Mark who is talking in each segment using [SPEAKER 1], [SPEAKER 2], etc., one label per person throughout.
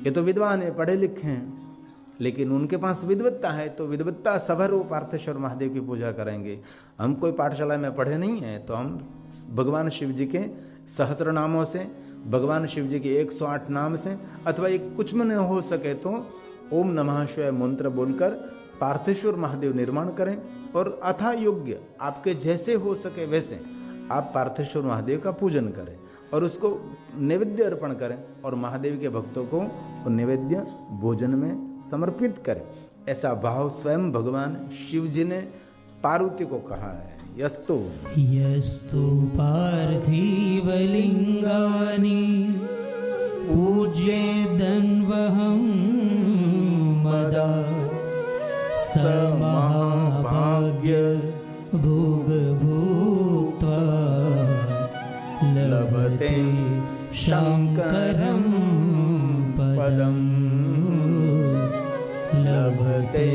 [SPEAKER 1] ये तो विद्वान है, पढ़े लिखे हैं, लेकिन उनके पास विद्वत्ता है, तो विद्वत्ता सभर वो पार्थेश्वर महादेव की पूजा करेंगे। हम कोई पाठशाला में पढ़े नहीं है, तो हम भगवान शिव जी के सहस्र नामों से, भगवान शिव जी के 108 नाम से, अथवा एक कुछ में न हो सके तो ओम नमः शिवाय मंत्र बोलकर पार्थेश्वर महादेव निर्माण करें, और अथा योग्य आपके जैसे हो सके वैसे आप पार्थेश्वर महादेव का पूजन करें और उसको नैवेद्य अर्पण करें, और महादेव के भक्तों को वो नैवेद्य भोजन में समर्पित करें। ऐसा भाव स्वयं भगवान शिव जी ने पार्वती को कहा है। यस्तु
[SPEAKER 2] पार्थिवलिंगानि पूज्येदन्वहं मदा स महाभाग्य भोगभूत्वा लभते शंकरं पदम्, लभते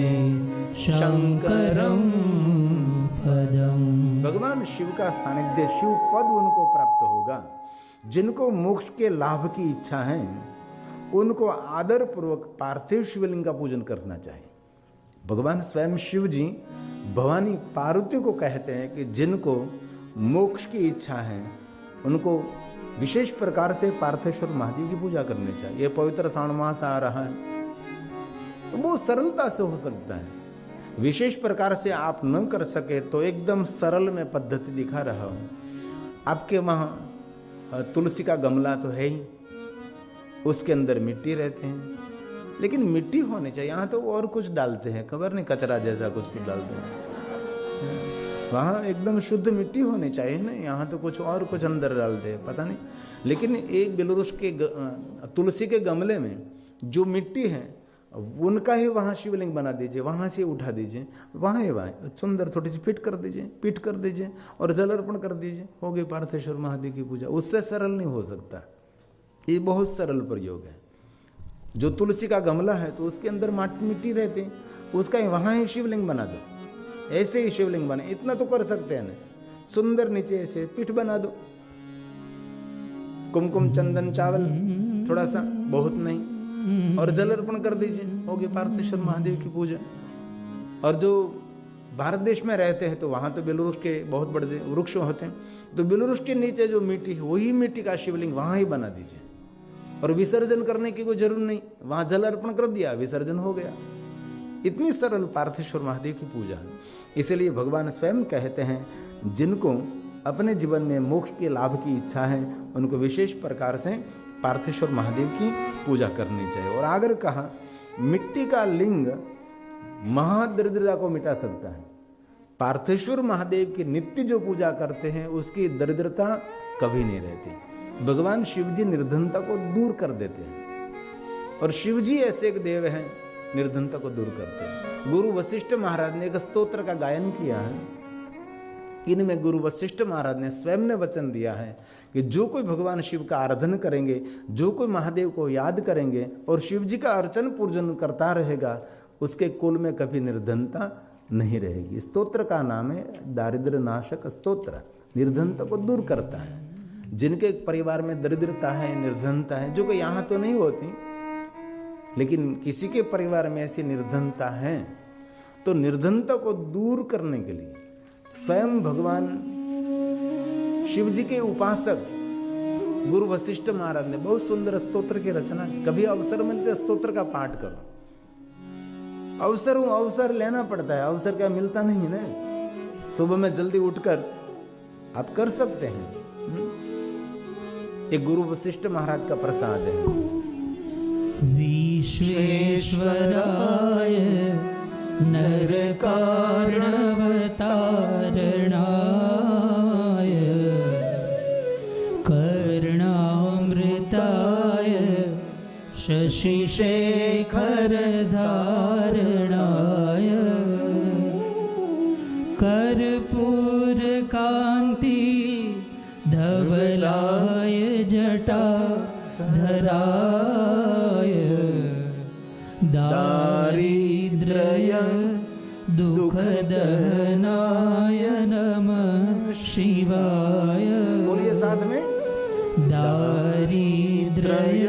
[SPEAKER 2] शंकरं पदम्।
[SPEAKER 1] भगवान शिव का सानिध्य, शिव पद उनको प्राप्त होगा। जिनको मोक्ष के लाभ की इच्छा है उनको आदर पूर्वक पार्थिव शिवलिंग का पूजन करना चाहिए। भगवान स्वयं शिव जी भवानी पार्वती को कहते हैं कि जिनको मोक्ष की इच्छा है उनको विशेष प्रकार से पार्थेश्वर महादेव की पूजा करनी चाहिए। ये पवित्र श्रावण मास आ रहा है, तो बहुत सरलता से हो सकता है। विशेष प्रकार से आप न कर सके तो एकदम सरल में पद्धति दिखा रहा हूं। आपके वहाँ तुलसी का गमला तो है ही, उसके अंदर मिट्टी रहते हैं, लेकिन मिट्टी होनी चाहिए। यहाँ तो और कुछ डालते हैं, खबर नहीं, कचरा जैसा कुछ डालते हैं। वहाँ एकदम शुद्ध मिट्टी होनी चाहिए ना, यहाँ तो कुछ और कुछ अंदर डालते हैं, पता नहीं। लेकिन एक बेलरुस के तुलसी के गमले में जो मिट्टी है उनका ही वहाँ शिवलिंग बना दीजिए, वहाँ से उठा दीजिए, वहाँ ही वहाँ सुंदर थोड़ी सी फिट कर दीजिए, पीठ कर दीजिए और जल अर्पण कर दीजिए, हो गई पार्थेश्वर महादेव की पूजा। उससे सरल नहीं हो सकता। ये बहुत सरल प्रयोग है। जो तुलसी का गमला है तो उसके अंदर मिट्टी रहती, उसका ही वहाँ ही शिवलिंग बना दो, ऐसे ही शिवलिंग बने, इतना तो कर सकते हैं ना। सुंदर नीचे ऐसे पीठ बना दो, कुमकुम चंदन चावल थोड़ा सा, बहुत नहीं, और जल अर्पण कर दीजिए, होगी पार्थेश्वर महादेव की पूजा। और जो भारत देश में रहते हैं तो वहां तो बेलवृक्ष के बहुत बड़े वृक्ष होते हैं, तो बेलवृक्ष के नीचे जो मिट्टी है वही मिट्टी का शिवलिंग वहां ही बना दीजिए, और विसर्जन करने की कोई जरूरत नहीं, वहां जल अर्पण कर दिया, विसर्जन हो गया। इतनी सरल पार्थेश्वर महादेव की पूजा है। इसलिए भगवान स्वयं कहते हैं जिनको अपने जीवन में मोक्ष के लाभ की इच्छा है उनको विशेष प्रकार से पार्थेश्वर महादेव की पूजा करनी चाहिए। और आगर कहा मिट्टी का लिंग महादरिद्रता को मिटा सकता है। पार्थेश्वर महादेव की नित्य जो पूजा करते हैं उसकी दरिद्रता कभी नहीं रहती। भगवान शिवजी निर्धनता को दूर कर देते हैं, और शिवजी ऐसे एक देव हैं निर्धनता को दूर करते हैं। गुरु वशिष्ठ महाराज ने एक स्तोत्र का गायन किया है। इनमें गुरु वशिष्ठ महाराज ने स्वयं ने वचन दिया है कि जो कोई भगवान शिव का आराधन करेंगे, जो कोई महादेव को याद करेंगे और शिव जी का अर्चन पूजन करता रहेगा, उसके कुल में कभी निर्धनता नहीं रहेगी। स्तोत्र का नाम है दारिद्र्य नाशक स्तोत्र, निर्धनता को दूर करता है। जिनके परिवार में दरिद्रता है, निर्धनता है, जो कि यहाँ तो नहीं होती, लेकिन किसी के परिवार में ऐसी निर्धनता है, तो निर्धनता को दूर करने के लिए स्वयं भगवान शिव जी के उपासक गुरु वशिष्ठ महाराज ने बहुत सुंदर स्तोत्र की रचना की। कभी अवसर मिलते स्तोत्र का पाठ करो। अवसर लेना पड़ता है, अवसर क्या मिलता नहीं ना। सुबह में जल्दी उठकर आप कर सकते हैं। एक गुरु वशिष्ठ महाराज का प्रसाद है।
[SPEAKER 2] विश्वेश्वराय नर कारणवतारणाय कर्णामृताय शशिशेखरधारणाय कर्पूरकान्ति धवलाय जटाधराय दारिद्र्य दुःखदहनाय नमः शिवाय।
[SPEAKER 1] बोलिए साथ में,
[SPEAKER 2] दारिद्र्य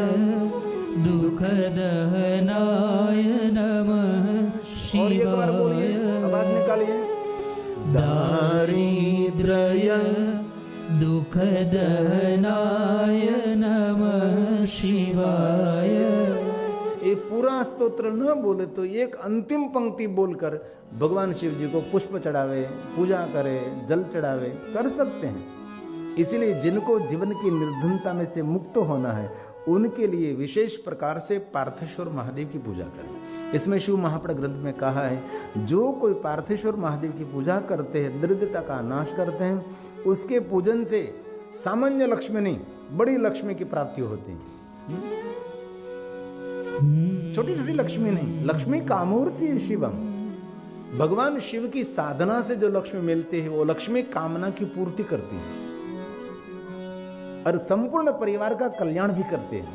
[SPEAKER 2] दुःखदहनाय नमः
[SPEAKER 1] और एक बार बोलिए,
[SPEAKER 2] शिवाय।
[SPEAKER 1] आवाज निकालिए।
[SPEAKER 2] दारिद्र्य दुःखदहनाय नमः शिवाय।
[SPEAKER 1] ये पूरा स्तोत्र न बोले तो एक अंतिम पंक्ति बोलकर भगवान शिव जी को पुष्प चढ़ावे, पूजा करे, जल चढ़ावे, कर सकते हैं। इसीलिए जिनको जीवन की निर्धनता में से मुक्त होना है उनके लिए विशेष प्रकार से पार्थेश्वर महादेव की पूजा करें। इसमें शिव महापुराण ग्रंथ में कहा है, जो कोई पार्थेश्वर महादेव की पूजा करते हैं, दरिद्रता का नाश करते हैं, उसके पूजन से सामान्य लक्ष्मी नहीं, बड़ी लक्ष्मी की प्राप्ति होती है। छोटी छोटी लक्ष्मी नहीं, लक्ष्मी कामूर्ति शिवम। भगवान शिव की साधना से जो लक्ष्मी मिलती है वो लक्ष्मी कामना की पूर्ति करती है और संपूर्ण परिवार का कल्याण भी करते हैं।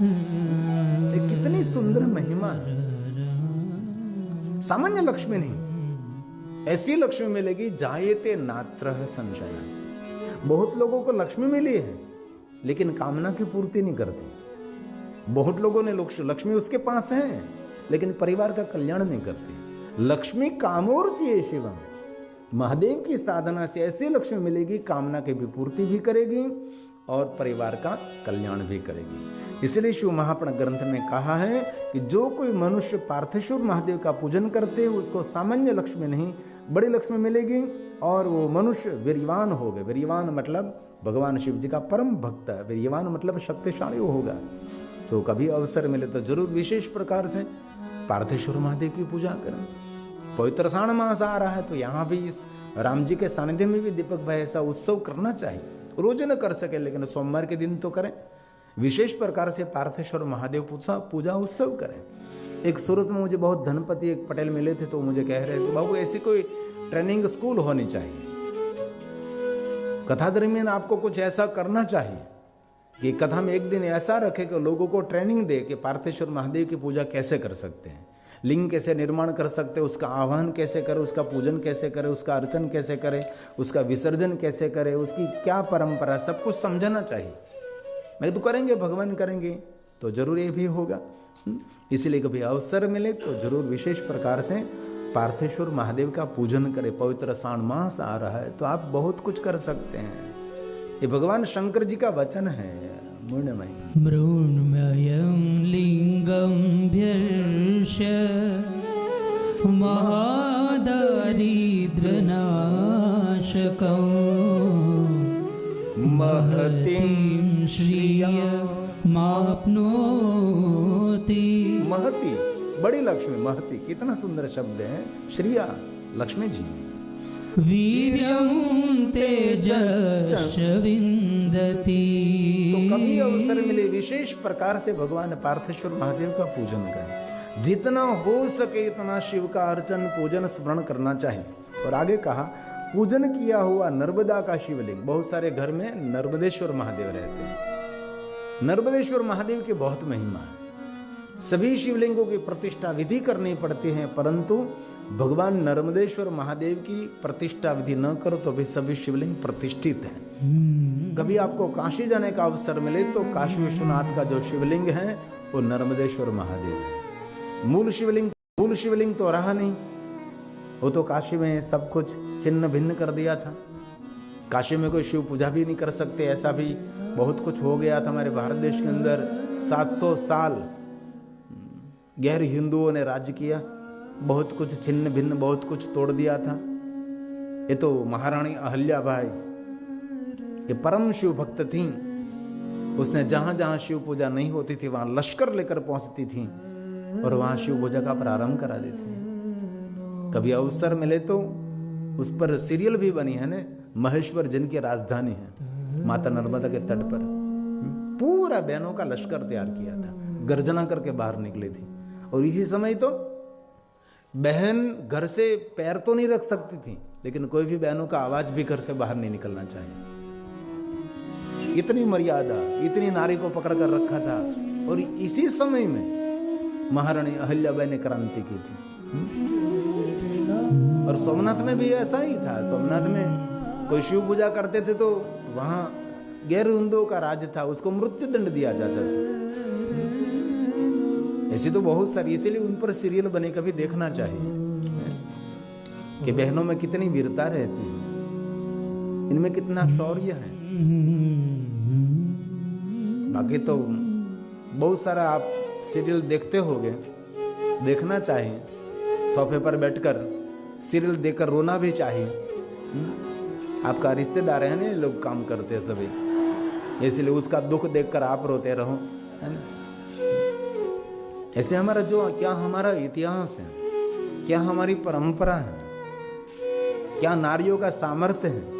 [SPEAKER 1] ये कितनी सुंदर महिमा है। सामान्य लक्ष्मी नहीं, ऐसी लक्ष्मी मिलेगी जायते नात्र संशय। बहुत लोगों को लक्ष्मी मिली है लेकिन कामना की पूर्ति नहीं करती। बहुत लोगों ने लक्ष्मी उसके पास है लेकिन परिवार का कल्याण नहीं करती। लक्ष्मी कामोर्ची शिवम, महादेव की साधना से ऐसी लक्ष्मी मिलेगी, कामना की भी पूर्ति भी करेगी और परिवार का कल्याण भी करेगी। इसलिए शिव महापुराण ग्रंथ में कहा है कि जो कोई मनुष्य पार्थेश्वर महादेव का पूजन करते हैं उसको सामान्य लक्ष्मी नहीं, बड़ी लक्ष्मी मिलेगी और वो मनुष्य वीर्यवान होगा। वीर्यवान मतलब भगवान शिव जी का परम भक्त है, वीर्यवान मतलब शक्तिशाली होगा। तो कभी अवसर मिले तो जरूर विशेष प्रकार से पार्थेश्वर महादेव की पूजा करें। पवित्र सावन मास आ रहा है तो यहाँ भी इस राम जी के सानिध्य में भी दीपक भाई ऐसा उत्सव करना चाहिए। रोज न कर सके लेकिन सोमवार के दिन तो करें। विशेष प्रकार से पार्थेश्वर महादेव पूजा उत्सव करें। एक सूरत में मुझे बहुत धनपति एक पटेल मिले थे तो मुझे कह रहे थे, बाबू ऐसी कोई ट्रेनिंग स्कूल होनी चाहिए, कथा दरमियान आपको कुछ ऐसा करना चाहिए कि कथा में एक दिन ऐसा रखे कि लोगों को ट्रेनिंग दे कि पार्थेश्वर महादेव की पूजा कैसे कर सकते हैं, लिंग कैसे निर्माण कर सकते हैं, उसका आह्वान कैसे करें, उसका पूजन कैसे करें, उसका अर्चन कैसे करें, उसका विसर्जन कैसे करें, उसकी क्या परंपरा, सब कुछ समझना चाहिए। मैं तो करेंगे, भगवान करेंगे तो जरूर ये भी होगा। इसलिए कभी अवसर मिले तो जरूर विशेष प्रकार से पार्थेश्वर महादेव का पूजन करें। पवित्र सावन मास आ रहा है तो आप बहुत कुछ कर सकते हैं। ये भगवान शंकर जी का वचन है, मृण्मयी
[SPEAKER 2] मृण्मयं लिंगं भ्यर्ष्य महादारिद्र्यनाशकं
[SPEAKER 1] महतिं
[SPEAKER 2] श्रियमाप्नोति।
[SPEAKER 1] महती बड़ी लक्ष्मी, महती कितना सुंदर शब्द है। श्रिया लक्ष्मी जी।
[SPEAKER 2] वीर्यं तेजश्च विन्दति।
[SPEAKER 1] तो कभी अवसर मिले विशेष प्रकार से भगवान पार्थेश्वर महादेव का पूजन करें। जितना हो सके इतना शिव का अर्चन पूजन स्मरण करना चाहिए। और आगे कहा, पूजन किया हुआ नर्मदा का शिवलिंग। बहुत सारे घर में नर्मदेश्वर महादेव रहते हैं। नर्मदेश्वर महादेव की बहुत महिमा है। सभी शिवलिंगों की प्रतिष्ठा विधि करनी पड़ती है, परंतु भगवान नर्मदेश्वर महादेव की प्रतिष्ठा विधि न करो तो भी सभी शिवलिंग प्रतिष्ठित हैं। कभी आपको काशी जाने का अवसर मिले तो काशी विश्वनाथ का जो शिवलिंग है वो नर्मदेश्वर महादेव है। मूल शिवलिंग तो रहा नहीं, वो तो काशी में सब कुछ छिन्न भिन्न कर दिया था। काशी में कोई शिव पूजा भी नहीं कर सकते, ऐसा भी बहुत कुछ हो गया था हमारे भारत देश के अंदर। 700 साल गैर हिंदुओं ने राज्य किया, बहुत कुछ छिन्न भिन्न बहुत कुछ तोड़ दिया था। ये तो महारानी अहल्याबाई ये परम शिव भक्त थी। उसने जहां जहां शिव पूजा नहीं होती थी वहां लश्कर लेकर पहुंचती थी और वहां शिव पूजा का प्रारंभ करा देती थी। कभी अवसर मिले तो उस पर सीरियल भी बनी है ना, महेश्वर जिनकी राजधानी है, माता नर्मदा के तट पर पूरा बहनों का लश्कर तैयार किया था, गर्जना करके बाहर निकली थी। और इसी समय तो बहन घर से पैर तो नहीं रख सकती थी, लेकिन कोई भी बहनों का आवाज भी घर से बाहर नहीं निकलना चाहिए। इतनी मर्यादा, इतनी नारी को पकड़ कर रखा था। और इसी समय में महारानी अहल्याबाई ने क्रांति की थी। और सोमनाथ में भी ऐसा ही था। सोमनाथ में कोई शिव पूजा करते थे तो वहां गैर हिंदुओं का राज था, उसको मृत्यु दंड दिया जाता था। ऐसी तो बहुत सारी, इसीलिए उन पर सीरियल बने, कभी देखना चाहिए कि बहनों में कितनी वीरता रहती है, इनमें कितना शौर्य है। बाकी तो बहुत सारा आप सीरियल देखते होंगे, देखना चाहिए, सोफे पर बैठकर सीरियल देखकर रोना भी चाहिए। आपका रिश्तेदार है ना, लोग काम करते हैं सभी, इसलिए उसका दुख देखकर आप रोते रहो, है ना। ऐसे हमारा जो क्या हमारा इतिहास है, क्या हमारी परंपरा है, क्या नारियों का सामर्थ्य है।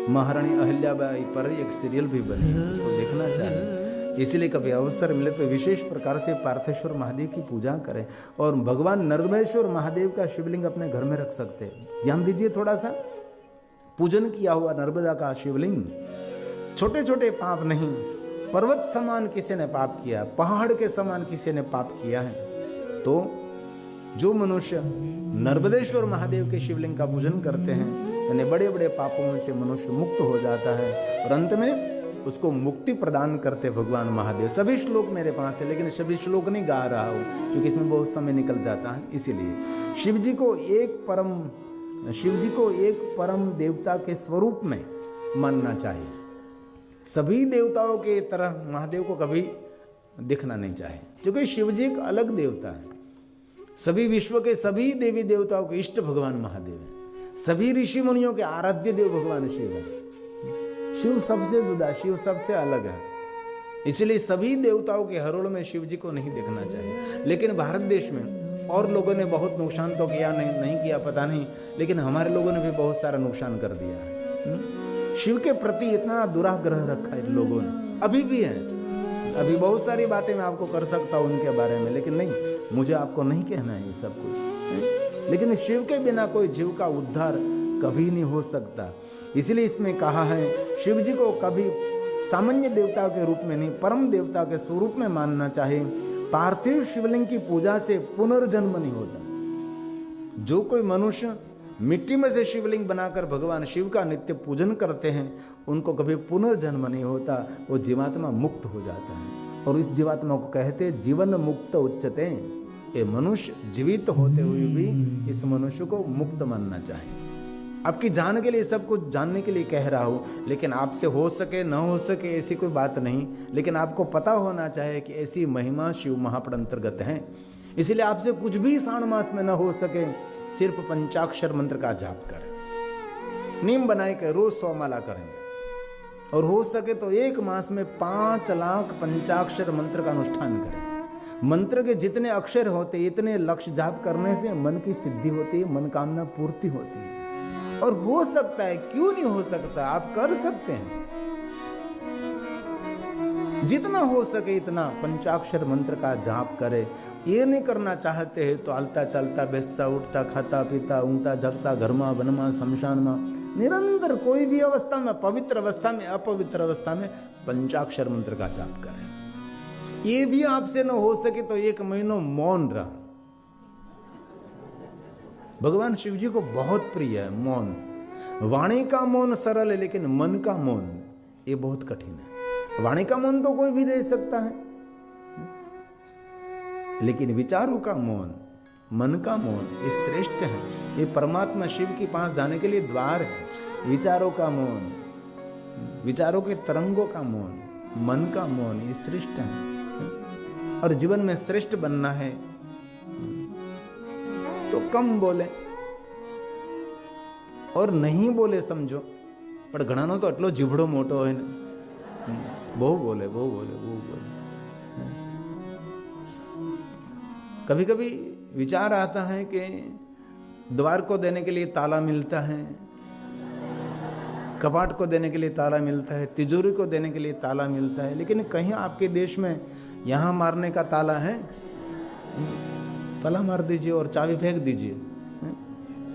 [SPEAKER 1] महारानी अहिल्याबाई पर एक सीरियल भी बनी, उसको देखना चाहिए। इसलिए कभी अवसर मिले तो विशेष प्रकार से पार्थेश्वर महादेव की पूजा करें, और भगवान नर्मदेश्वर महादेव का शिवलिंग अपने घर में रख सकते हैं। ध्यान दीजिए थोड़ा सा, पूजन किया हुआ नर्मदा का शिवलिंग, छोटे छोटे पाप नहीं, पर्वत समान किसी ने पाप किया, पहाड़ के समान किसी ने पाप किया है, तो जो मनुष्य नर्मदेश्वर महादेव के शिवलिंग का पूजन करते हैं, यानी बड़े बड़े पापों में से मनुष्य मुक्त हो जाता है, और अंत में उसको मुक्ति प्रदान करते भगवान महादेव। सभी श्लोक मेरे पास है, लेकिन सभी श्लोक नहीं गा रहा हूं क्योंकि इसमें बहुत समय निकल जाता है। इसीलिए शिव जी को एक परम देवता के स्वरूप में मानना चाहिए। सभी देवताओं के तरह महादेव को कभी दिखना नहीं चाहिए, क्योंकि शिव जी एक अलग देवता है। सभी विश्व के सभी देवी देवताओं के इष्ट भगवान महादेव है। सभी ऋषि मुनियों के आराध्य देव भगवान शिव है। शिव सबसे जुदा, शिव सबसे अलग है। इसलिए सभी देवताओं के हरोड़ में शिव जी को नहीं देखना चाहिए। लेकिन भारत देश में और लोगों ने बहुत नुकसान तो किया, नहीं किया पता नहीं, लेकिन हमारे लोगों ने भी बहुत सारा नुकसान कर दिया है। शिव के प्रति इतना दुराग्रह रखा है लोगों ने, अभी भी है। अभी बहुत सारी बातें मैं आपको कर सकता हूं उनके बारे में, लेकिन नहीं, मुझे आपको नहीं कहना है ये सब कुछ। लेकिन शिव के बिना कोई जीव का उद्धार कभी नहीं हो सकता। इसलिए इसमें कहा है, शिव जी को कभी सामान्य देवता के रूप में नहीं, परम देवता के स्वरूप में मानना चाहिए। पार्थिव शिवलिंग की पूजा से पुनर्जन्म नहीं होता। जो कोई मनुष्य मिट्टी में से शिवलिंग बनाकर भगवान शिव का नित्य पूजन करते हैं, उनको कभी पुनर्जन्म नहीं होता, वो जीवात्मा मुक्त हो जाता है। और इस जीवात्मा को कहते हैं जीवन मुक्त उच्चते। ये मनुष्य जीवित होते हुए भी इस मनुष्य को मुक्त मानना चाहिए। आपकी जान के लिए सब कुछ जानने के लिए कह रहा हूं, लेकिन आपसे हो सके न हो सके ऐसी कोई बात नहीं, लेकिन आपको पता होना चाहिए कि ऐसी महिमा शिव महापड़ अंतर्गत है। इसलिए आपसे कुछ भी श्रावण मास में न हो सके, सिर्फ पंचाक्षर मंत्र का जाप करें, नियम बनाए के रोज 100 माला करेंगे, और हो सके तो एक मास में 5 लाख पंचाक्षर मंत्र का अनुष्ठान करें। मंत्र के जितने अक्षर होते इतने लक्ष्य जाप करने से मन की सिद्धि होती है, मनोकामना पूर्ति होती है। और हो सकता है, क्यों नहीं हो सकता, आप कर सकते हैं। जितना हो सके इतना पंचाक्षर मंत्र का जाप करें। ये नहीं करना चाहते हैं तो हलता चलता बेचता उठता खाता पीता ऊँगता जगता घरमा वनमा शमशान में निरंतर कोई भी अवस्था में, पवित्र अवस्था में अपवित्र अवस्था में पंचाक्षर मंत्र का जाप करें। ये भी आपसे न हो सके तो 1 महीना मौन रहा। भगवान शिव जी को बहुत प्रिय है मौन। वाणी का मौन सरल है, लेकिन मन का मौन ये बहुत कठिन है। वाणी का मौन तो कोई भी दे सकता है, लेकिन विचारों का मौन, मन का मौन ये श्रेष्ठ है। ये परमात्मा शिव के पास जाने के लिए द्वार है। विचारों का मौन, विचारों के तरंगों का मौन, मन का मौन ये श्रेष्ठ है। और जीवन में श्रेष्ठ बनना है तो कम बोले और नहीं बोले समझो, पर घणानो तो आटलो जीवड़ो मोटो है ने, वो बोले। कभी कभी विचार आता है कि द्वार को देने के लिए ताला मिलता है, कपाट को देने के लिए ताला मिलता है, तिजोरी को देने के लिए ताला मिलता है, लेकिन कहीं आपके देश में यहां मारने का ताला है? ताला मार दीजिए और चाबी फेंक दीजिए।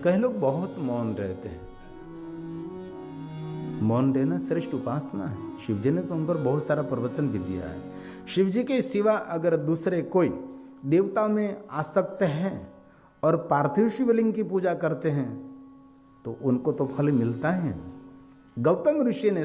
[SPEAKER 1] कई लोग बहुत मौन रहते हैं। मौन रहना श्रेष्ठ उपासना है। शिव जी ने तो उन पर बहुत सारा प्रवचन भी दिया है। शिव जी के सिवा अगर दूसरे कोई देवता में आसक्त हैं और पार्थिव शिवलिंग की पूजा करते हैं तो उनको तो फल मिलता है। गौतम ऋषि ने